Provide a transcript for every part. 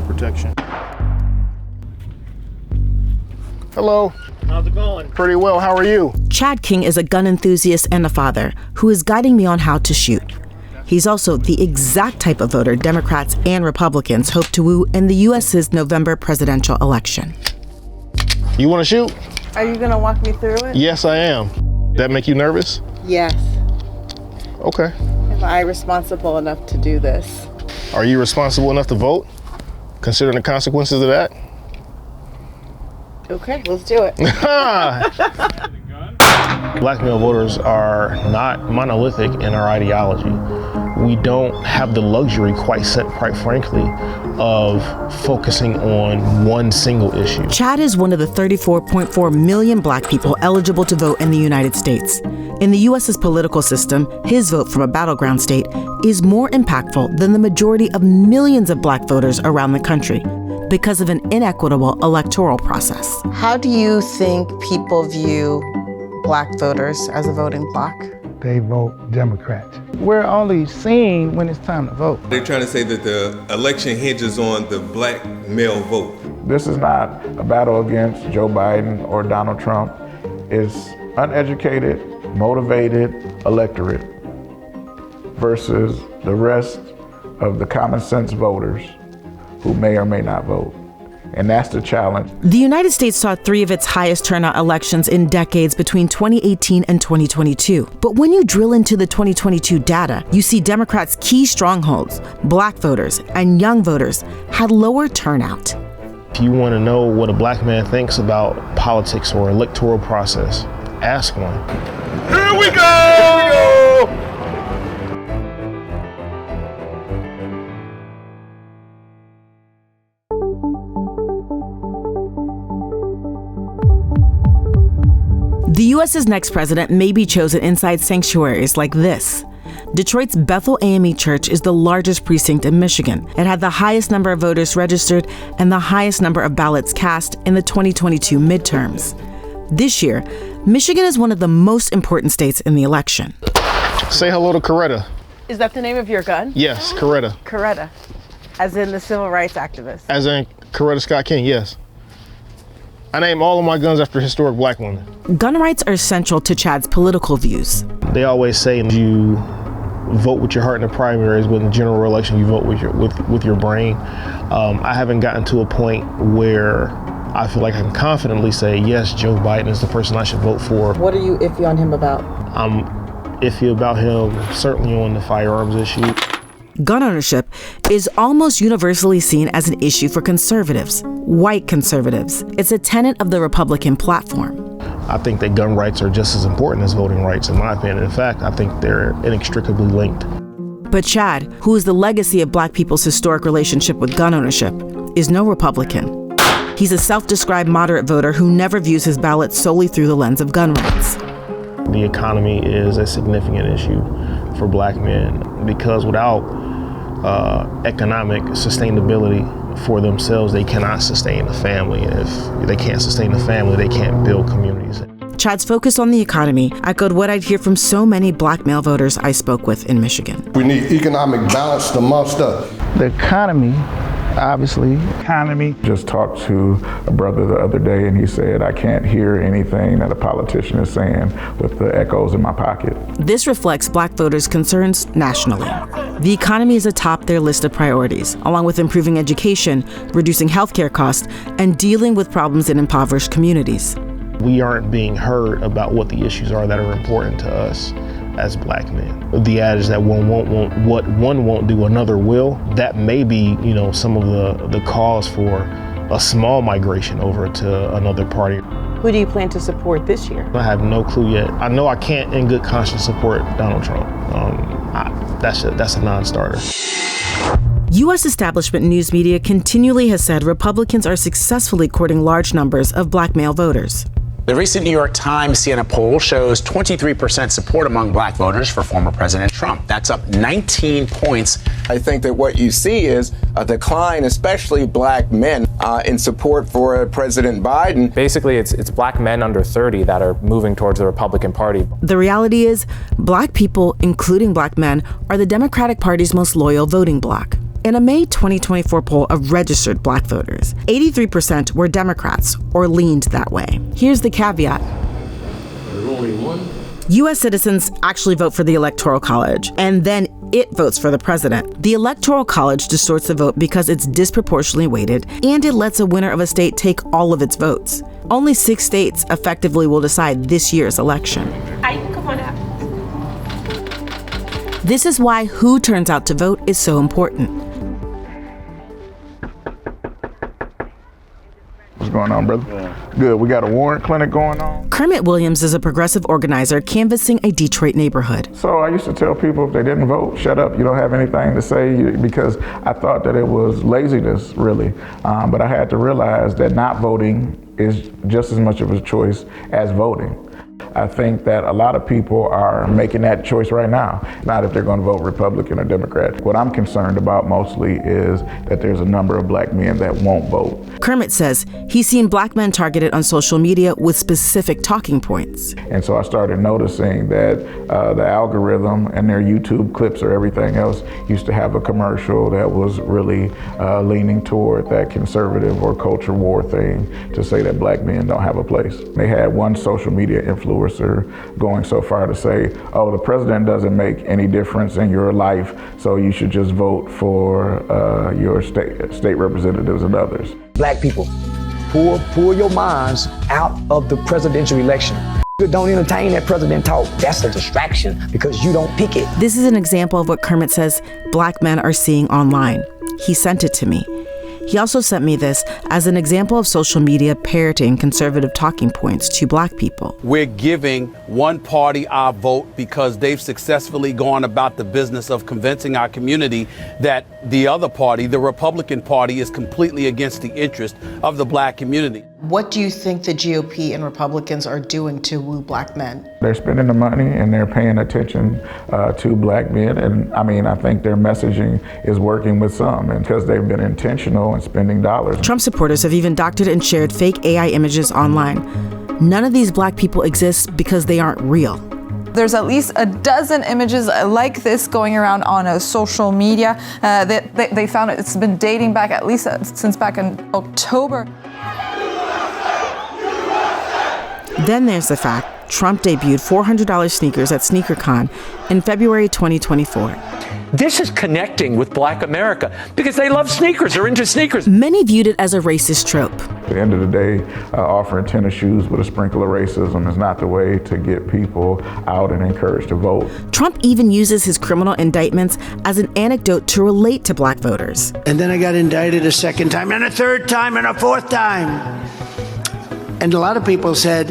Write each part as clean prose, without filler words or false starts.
protection. Hello. How's it going? Pretty well. How are you? Chad King is a gun enthusiast and a father who is guiding me on how to shoot. He's also the exact type of voter Democrats and Republicans hope to woo in the U.S.'s November presidential election. You want to shoot? Are you going to walk me through it? Yes, I am. That make you nervous? Yes. Okay. Am I responsible enough to do this? Are you responsible enough to vote, considering the consequences of that? Okay, let's do it. Black male voters are not monolithic in our ideology. We don't have the luxury, quite frankly, of focusing on one single issue. Chad is one of the 34.4 million black people eligible to vote in the United States. In the U.S.'s political system, his vote from a battleground state is more impactful than the majority of millions of black voters around the country because of an inequitable electoral process. How do you think people view black voters as a voting bloc? They vote Democrat. We're only seen when it's time to vote. They're trying to say that the election hinges on the black male vote. This is not a battle against Joe Biden or Donald Trump. It's uneducated, motivated electorate versus the rest of the common sense voters who may or may not vote. And that's the challenge. The United States saw three of its highest turnout elections in decades between 2018 and 2022. But when you drill into the 2022 data, you see Democrats' key strongholds, black voters and young voters, had lower turnout. If you want to know what a black man thinks about politics or electoral process, ask one. Here we go! The U.S.'s next president may be chosen inside sanctuaries like this. Detroit's Bethel AME Church is the largest precinct in Michigan. It had the highest number of voters registered and the highest number of ballots cast in the 2022 midterms. This year, Michigan is one of the most important states in the election. Say hello to Coretta. Is that the name of your gun? Yes, Coretta. Coretta, as in the civil rights activist. As in Coretta Scott King, yes. I name all of my guns after historic black women. Gun rights are central to Chad's political views. They always say you vote with your heart in the primaries, but in the general election you vote with your brain. I haven't gotten to a point where I feel like I can confidently say, yes, Joe Biden is the person I should vote for. What are you iffy on him about? I'm iffy about him, certainly on the firearms issue. Gun ownership is almost universally seen as an issue for conservatives, white conservatives. It's a tenet of the Republican platform. I think that gun rights are just as important as voting rights, in my opinion. In fact, I think they're inextricably linked. But Chad, who is the legacy of black people's historic relationship with gun ownership, is no Republican. He's a self-described moderate voter who never views his ballot solely through the lens of gun rights. The economy is a significant issue for black men because without economic sustainability for themselves, they cannot sustain a family. And if they can't sustain a family, they can't build communities. Chad's focus on the economy echoed what I'd hear from so many black male voters I spoke with in Michigan. We need economic balance amongst us. The economy, obviously. Economy. Just talked to a brother the other day and he said, I can't hear anything that a politician is saying with the echoes in my pocket. This reflects black voters' concerns nationally. The economy is atop their list of priorities, along with improving education, reducing healthcare costs, and dealing with problems in impoverished communities. We aren't being heard about what the issues are that are important to us as black men. The adage that what one won't do, another will, that may be, some of the cause for a small migration over to another party. Who do you plan to support this year? I have no clue yet. I know I can't in good conscience support Donald Trump. That's a non-starter. U.S. establishment news media continually has said Republicans are successfully courting large numbers of black male voters. The recent New York Times Siena poll shows 23% support among black voters for former President Trump. That's up 19 points. I think that what you see is a decline, especially black men, in support for President Biden. Basically, it's black men under 30 that are moving towards the Republican Party. The reality is, black people, including black men, are the Democratic Party's most loyal voting bloc. In a May 2024 poll of registered black voters, 83% were Democrats or leaned that way. Here's the caveat. There's only one. U.S. citizens actually vote for the Electoral College, and then it votes for the president. The Electoral College distorts the vote because it's disproportionately weighted, and it lets a winner of a state take all of its votes. Only 6 states effectively will decide this year's election. Come on out. This is why who turns out to vote is so important. What's going on, brother? Good. We got a warrant clinic going on. Kermit Williams is a progressive organizer canvassing a Detroit neighborhood. So I used to tell people if they didn't vote, shut up, you don't have anything to say, because I thought that it was laziness, really. But I had to realize that not voting is just as much of a choice as voting. I think that a lot of people are making that choice right now, not if they're going to vote Republican or Democrat. What I'm concerned about mostly is that there's a number of black men that won't vote. Kermit says he's seen black men targeted on social media with specific talking points. And so I started noticing that the algorithm and their YouTube clips or everything else used to have a commercial that was really leaning toward that conservative or culture war thing to say that black men don't have a place. They had one social media influencer going so far to say, oh, the president doesn't make any difference in your life, so you should just vote for your state representatives and others. Black people, pull your minds out of the presidential election. Don't entertain that president talk. That's a distraction because you don't pick it. This is an example of what Kermit says black men are seeing online. He sent it to me. He also sent me this as an example of social media parroting conservative talking points to black people. We're giving one party our vote because they've successfully gone about the business of convincing our community that the other party, the Republican Party, is completely against the interest of the black community. What do you think the GOP and Republicans are doing to woo black men? They're spending the money and they're paying attention to black men. And I think their messaging is working with some, and because they've been intentional in spending dollars. Trump supporters have even doctored and shared fake AI images online. None of these black people exist because they aren't real. There's at least a dozen images like this going around on social media. They found it's been dating back at least since back in October. Then there's the fact Trump debuted $400 sneakers at SneakerCon in February 2024. This is connecting with black America because they love sneakers, they're into sneakers. Many viewed it as a racist trope. At the end of the day, offering tennis shoes with a sprinkle of racism is not the way to get people out and encouraged to vote. Trump even uses his criminal indictments as an anecdote to relate to black voters. And then I got indicted a second time, and a third time, and a fourth time. And a lot of people said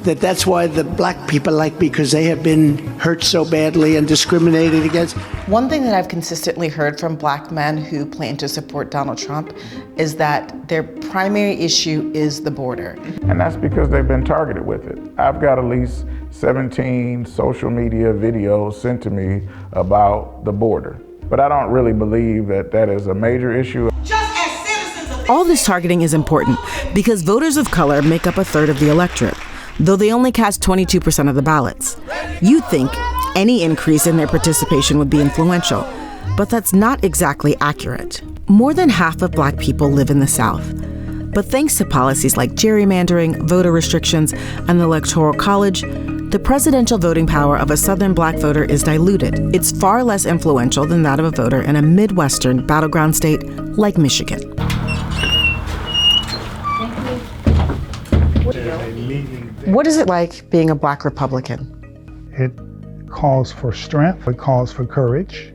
that that's why the black people like me, because they have been hurt so badly and discriminated against. One thing that I've consistently heard from black men who plan to support Donald Trump is that their primary issue is the border. And that's because they've been targeted with it. I've got at least 17 social media videos sent to me about the border. But I don't really believe that that is a major issue. All this targeting is important because voters of color make up a third of the electorate, though they only cast 22% of the ballots. You'd think any increase in their participation would be influential, but that's not exactly accurate. More than half of black people live in the South. But thanks to policies like gerrymandering, voter restrictions, and the Electoral College, the presidential voting power of a Southern black voter is diluted. It's far less influential than that of a voter in a Midwestern battleground state like Michigan. What is it like being a black Republican? It calls for strength, it calls for courage.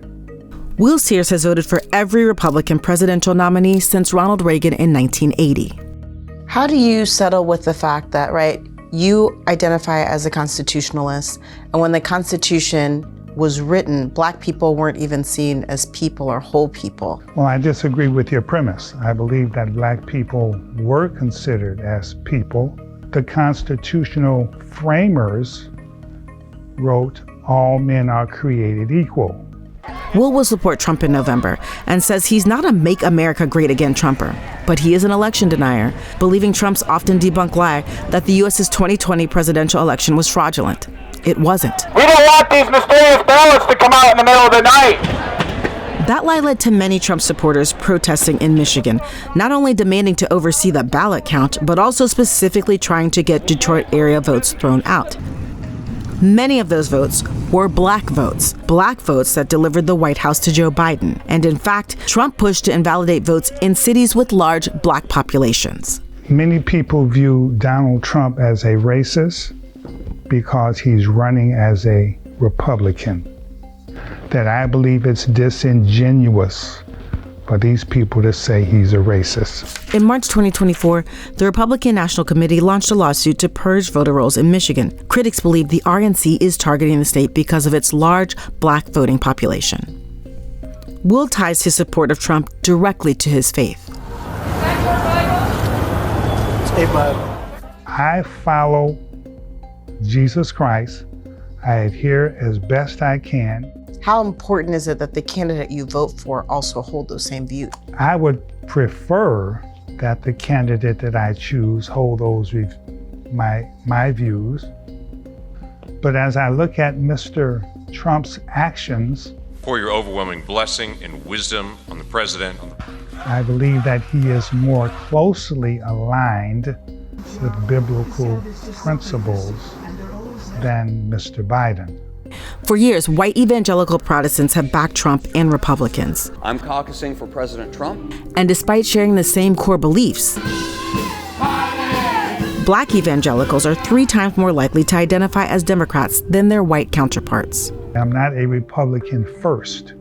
Will Sears has voted for every Republican presidential nominee since Ronald Reagan in 1980. How do you settle with the fact that, you identify as a constitutionalist, and when the Constitution was written, black people weren't even seen as people or whole people? Well, I disagree with your premise. I believe that black people were considered as people. The constitutional framers wrote, all men are created equal. Will support Trump in November and says he's not a Make America Great Again Trumper, but he is an election denier, believing Trump's often debunked lie that the U.S.'s 2020 presidential election was fraudulent. It wasn't. We don't want these mysterious ballots to come out in the middle of the night. That lie led to many Trump supporters protesting in Michigan, not only demanding to oversee the ballot count, but also specifically trying to get Detroit area votes thrown out. Many of those votes were black votes that delivered the White House to Joe Biden. And in fact, Trump pushed to invalidate votes in cities with large black populations. Many people view Donald Trump as a racist because he's running as a Republican. That I believe it's disingenuous for these people to say he's a racist. In March 2024, the Republican National Committee launched a lawsuit to purge voter rolls in Michigan. Critics believe the RNC is targeting the state because of its large black voting population. Will ties his support of Trump directly to his faith. I follow Jesus Christ. I adhere as best I can. How important is it that the candidate you vote for also hold those same views? I would prefer that the candidate that I choose hold those my views. But as I look at Mr. Trump's actions, for your overwhelming blessing and wisdom on the president. I believe that he is more closely aligned with biblical principles than Mr. Biden. For years, white evangelical Protestants have backed Trump and Republicans. I'm caucusing for President Trump. And despite sharing the same core beliefs, black evangelicals are 3 times more likely to identify as Democrats than their white counterparts. I'm not a Republican first.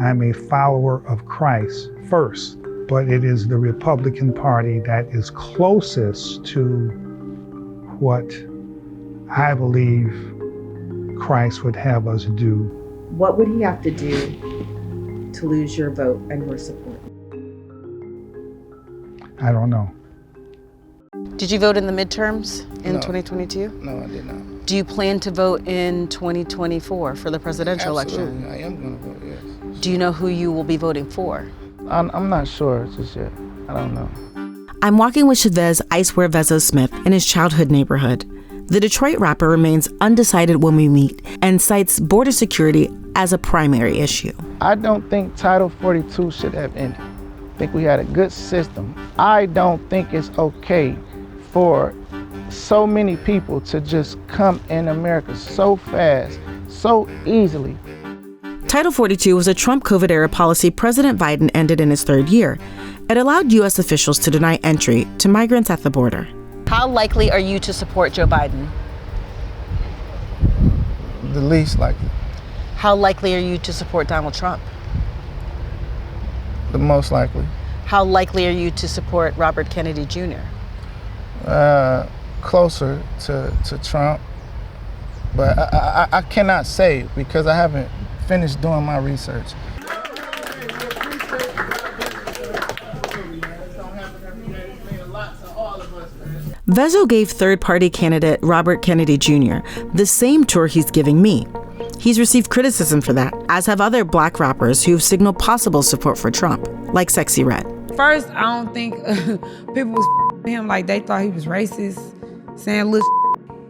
I'm a follower of Christ first. But it is the Republican Party that is closest to what I believe Christ would have us do. What would he have to do to lose your vote and your support? I don't know. Did you vote in the midterms in 2022? No, I did not. Do you plan to vote in 2024 for the presidential Absolutely. election? I am going to vote, yes. Do you know who you will be voting for? I'm not sure just yet. I don't know. I'm walking with Chavez Icewear Vezo Smith in his childhood neighborhood. The Detroit rapper remains undecided when we meet and cites border security as a primary issue. I don't think Title 42 should have ended. I think we had a good system. I don't think it's okay for so many people to just come in America so fast, so easily. Title 42 was a Trump COVID-era policy President Biden ended in his 3rd year. It allowed U.S. officials to deny entry to migrants at the border. How likely are you to support Joe Biden? The least likely. How likely are you to support Donald Trump? The most likely. How likely are you to support Robert Kennedy Jr.? Closer to Trump, but I cannot say because I haven't finished doing my research. Vezo gave third-party candidate Robert Kennedy Jr. the same tour he's giving me. He's received criticism for that, as have other black rappers who've signaled possible support for Trump, like Sexy Red. First, I don't think people was him like they thought he was racist, saying little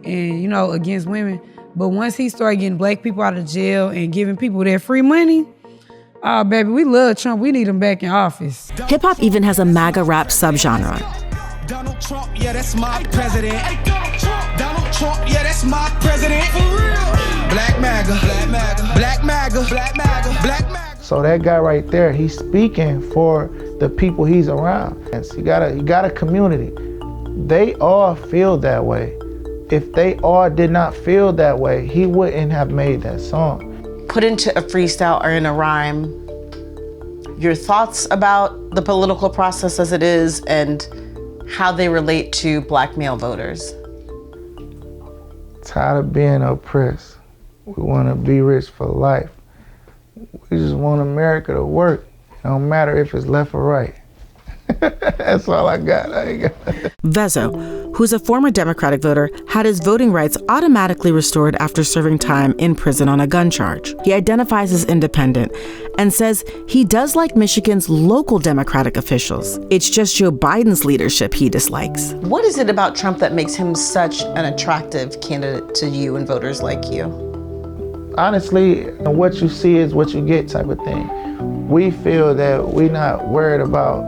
and, against women. But once he started getting black people out of jail and giving people their free money, oh, baby, we love Trump. We need him back in office. Hip-hop even has a MAGA rap subgenre. Donald Trump, yeah, that's my president. Donald Trump, yeah, that's my president. For real. Black MAGA, black MAGA, black MAGA, black MAGA, black MAGA. So that guy right there, he's speaking for the people he's around. He got a community. They all feel that way. If they all did not feel that way, he wouldn't have made that song. Put into a freestyle or in a rhyme your thoughts about the political process as it is and how they relate to black male voters. Tired of being oppressed. We want to be rich for life. We just want America to work. It don't matter if it's left or right. That's all I got. Vezo, who's a former Democratic voter, had his voting rights automatically restored after serving time in prison on a gun charge. He identifies as independent and says he does like Michigan's local Democratic officials. It's just Joe Biden's leadership he dislikes. What is it about Trump that makes him such an attractive candidate to you and voters like you? honestly, what you see is what you get type of thing. We feel that we're not worried about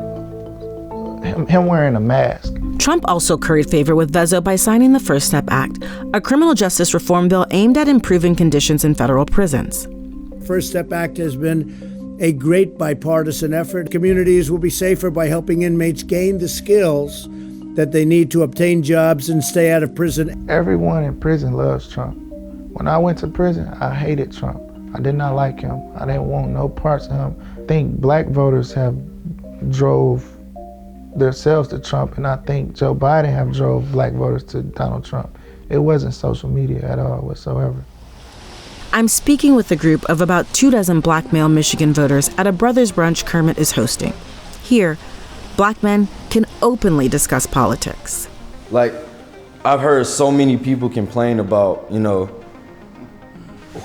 him wearing a mask. Trump also curried favor with Vezo by signing the First Step Act, a criminal justice reform bill aimed at improving conditions in federal prisons. First Step Act has been a great bipartisan effort. Communities will be safer by helping inmates gain the skills that they need to obtain jobs and stay out of prison. Everyone in prison loves Trump. When I went to prison, I hated Trump. I did not like him. I didn't want no parts of him. I think black voters have drove themselves to Trump, and I think Joe Biden have drove black voters to Donald Trump. It wasn't social media at all whatsoever. I'm speaking with a group of about 24 black male Michigan voters at a Brothers Brunch Kermit is hosting. Here, black men can openly discuss politics. Like, I've heard so many people complain about,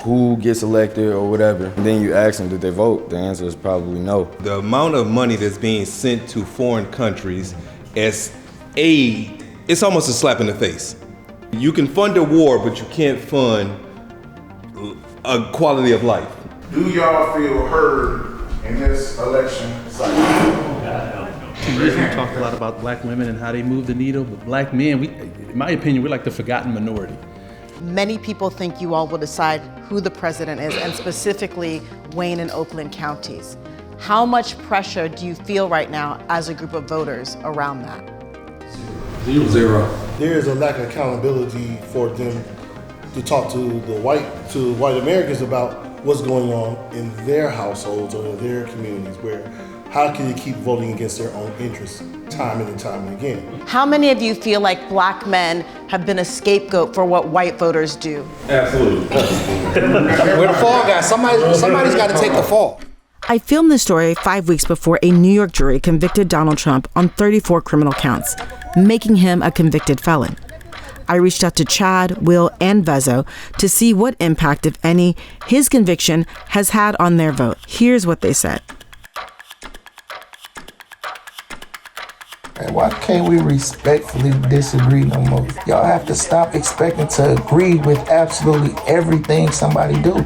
who gets elected or whatever. And then you ask them, did they vote? The answer is probably no. The amount of money that's being sent to foreign countries as aid, it's almost a slap in the face. You can fund a war, but you can't fund a quality of life. Do y'all feel heard in this election cycle? 2 years we talked a lot about black women and how they move the needle, but black men, in my opinion, we're like the forgotten minority. Many people think you all will decide who the president is, and specifically Wayne and Oakland counties. How much pressure do you feel right now as a group of voters around that? Zero. There is a lack of accountability for them to talk to white Americans about what's going on in their households or in their communities, where how can they keep voting against their own interests time and time and again? How many of you feel like black men have been a scapegoat for what white voters do? Absolutely. We're the fall guys. Somebody's got to take the fall. I filmed this story 5 weeks before a New York jury convicted Donald Trump on 34 criminal counts, making him a convicted felon. I reached out to Chad, Will, and Vezo to see what impact, if any, his conviction has had on their vote. Here's what they said. Why can't we respectfully disagree no more? Y'all have to stop expecting to agree with absolutely everything somebody do.